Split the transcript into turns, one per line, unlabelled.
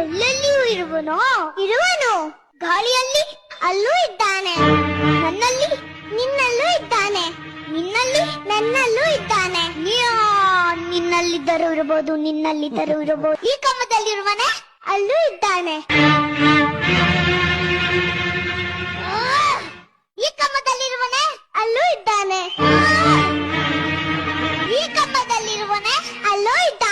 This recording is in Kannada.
ಎಲ್ಲೆಲ್ಲಿಯೂ ಇರುವನು ಗಾಳಿಯಲ್ಲಿ ಅಲ್ಲೂ ಇದ್ದಾನೆ, ನನ್ನಲ್ಲಿ ನಿನ್ನಲ್ಲೂ ಇದ್ದಾನೆ, ನಿನ್ನಲ್ಲಿ ನನ್ನಲ್ಲೂ ಇದ್ದಾನೆ. ನಿನ್ನಲ್ಲಿದ್ದರೂ ಇರಬಹುದು, ಈ ಕಂಬದಲ್ಲಿರುವನೆ ಅಲ್ಲೂ ಇದ್ದಾನೆ, ಈ ಕಂಬದಲ್ಲಿರುವನೆ ಅಲ್ಲೂ ಇದ್ದಾನೆ, ಈ ಕಂಬದಲ್ಲಿರುವನೆ ಅಲ್ಲೂ ಇದ್ದಾನೆ.